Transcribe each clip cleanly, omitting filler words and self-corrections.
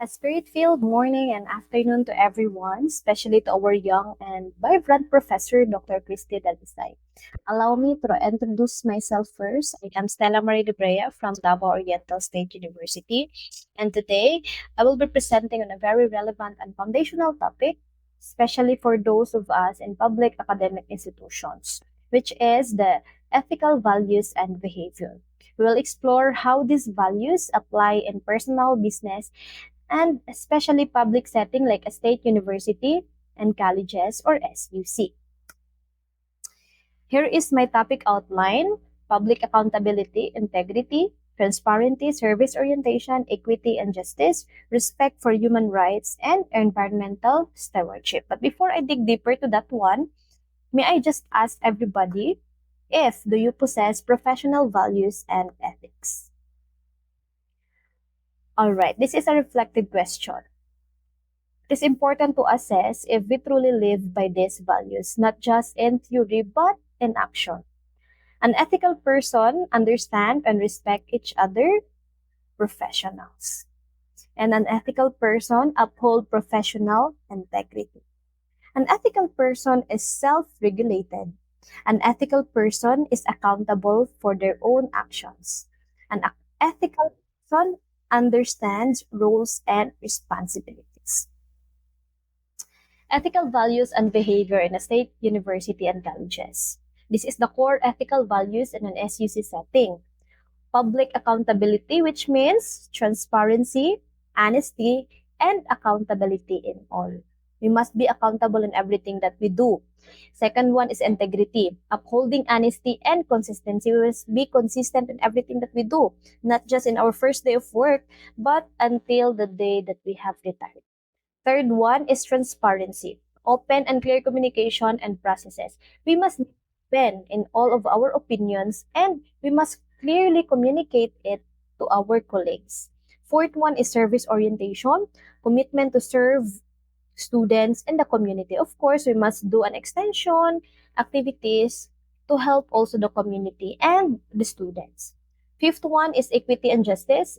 A spirit-filled morning and afternoon to everyone, especially to our young and vibrant professor, Dr. Christy Dalisay. Allow me to introduce myself first. I am Stella Marie de Brea from Davao Oriental State University, and today I will be presenting on a very relevant and foundational topic, especially for those of us in public academic institutions, which is the ethical values and behavior. We will explore how these values apply in personal, business, and especially public setting like a state university and colleges or SUC. Here is my topic outline: public accountability, integrity, transparency, service orientation, equity and justice, respect for human rights, and environmental stewardship. But before I dig deeper to that one, may I just ask everybody, if do you possess professional values and ethics? Alright, this is a reflective question. It is important to assess if we truly live by these values, not just in theory but in action. An ethical person understands and respects each other, professionals. And an ethical person upholds professional integrity. An ethical person is self-regulated. An ethical person is accountable for their own actions. An ethical person understands roles and responsibilities. Ethical values and behavior in a state university and colleges. This is the core ethical values in an SUC setting. Public accountability, which means transparency, honesty, and accountability in all. We must be accountable in everything that we do. Second one is integrity, upholding honesty and consistency. We must be consistent in everything that we do, not just in our first day of work, but until the day that we have retired. Third one is transparency, open and clear communication and processes. We must be open in all of our opinions and we must clearly communicate it to our colleagues. Fourth one is service orientation, commitment to serve students and the community. Of course, we must do an extension, activities to help also the community and the students. Fifth one is equity and justice.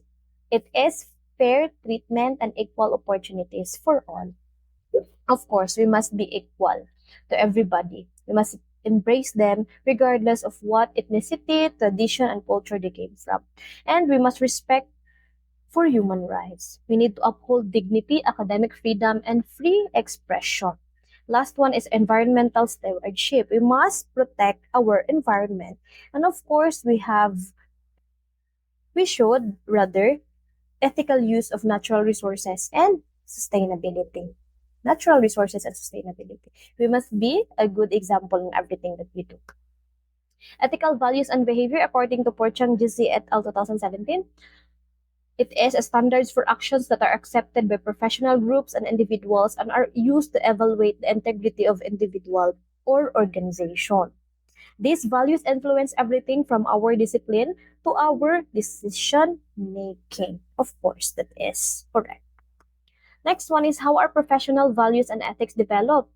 It is fair treatment and equal opportunities for all. Of course, we must be equal to everybody. We must embrace them regardless of what ethnicity, tradition, and culture they came from. And we must respect for human rights. We need to uphold dignity, academic freedom, and free expression. Last one is environmental stewardship. We must protect our environment. And of course, we should rather ethical use of natural resources and sustainability. Natural resources and sustainability. We must be a good example in everything that we do. Ethical values and behavior according to Porchang GC et al. 2017. It is a standards for actions that are accepted by professional groups and individuals and are used to evaluate the integrity of individual or organization. These values influence everything from our discipline to our decision making. Of course, that is correct. Next one is how are professional values and ethics developed?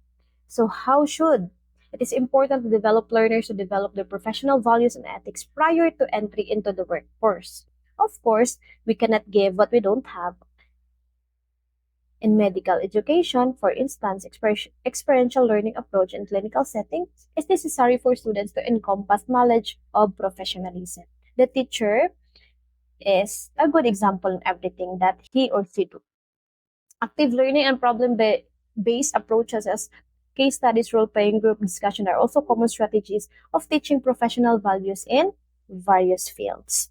So how should? It is important to develop learners to develop their professional values and ethics prior to entry into the workforce. Of course, we cannot give what we don't have. In medical education, for instance, experiential learning approach in clinical settings is necessary for students to encompass knowledge of professionalism. The teacher is a good example in everything that he or she do. Active learning and problem-based approaches as case studies, role-playing, group discussion are also common strategies of teaching professional values in various fields.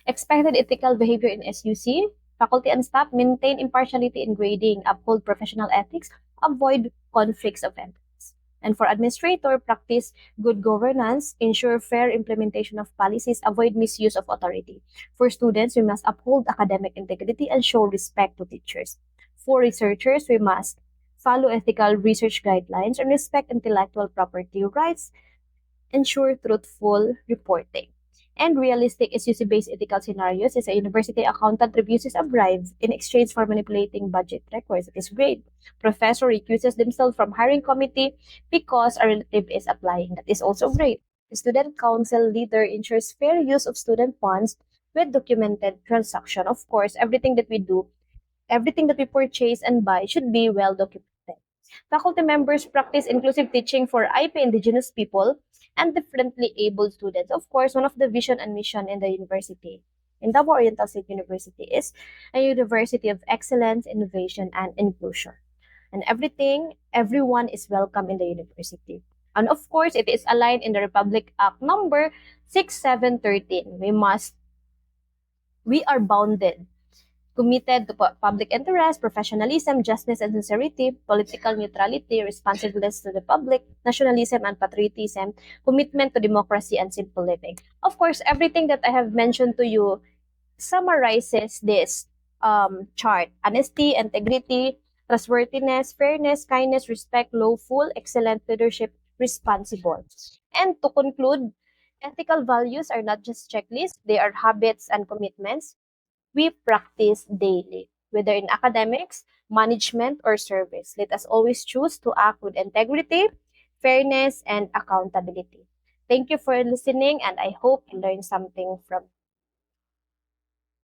Expected ethical behavior in SUC. Faculty and staff maintain impartiality in grading, uphold professional ethics, avoid conflicts of interest. And for administrator, practice good governance, ensure fair implementation of policies, avoid misuse of authority. For students, we must uphold academic integrity and show respect to teachers. For researchers, we must follow ethical research guidelines and respect intellectual property rights, ensure truthful reporting. And realistic SUC-based ethical scenarios is a university accountant refuses a bribe in exchange for manipulating budget records. It is great. Professor recuses themselves from hiring committee because a relative is applying. That is also great. The student council leader ensures fair use of student funds with documented transaction. Of course, everything that we do, everything that we purchase and buy should be well documented. Faculty members practice inclusive teaching for IP indigenous people and differently abled students. Of course, one of the vision and mission in the university, in Davao Oriental State University, is a university of excellence, innovation, and inclusion. And everyone is welcome in the university. And of course, it is aligned in the Republic Act number 6713. We are bounded, committed to public interest, professionalism, justice and sincerity, political neutrality, responsiveness to the public, nationalism and patriotism, commitment to democracy and simple living. Of course, everything that I have mentioned to you summarizes this chart: honesty, integrity, trustworthiness, fairness, kindness, respect, lawful, excellent leadership, responsible. And to conclude, ethical values are not just checklists, they are habits and commitments we practice daily, whether in academics, management, or service. Let us always choose to act with integrity, fairness, and accountability. Thank you for listening, and I hope you learned something from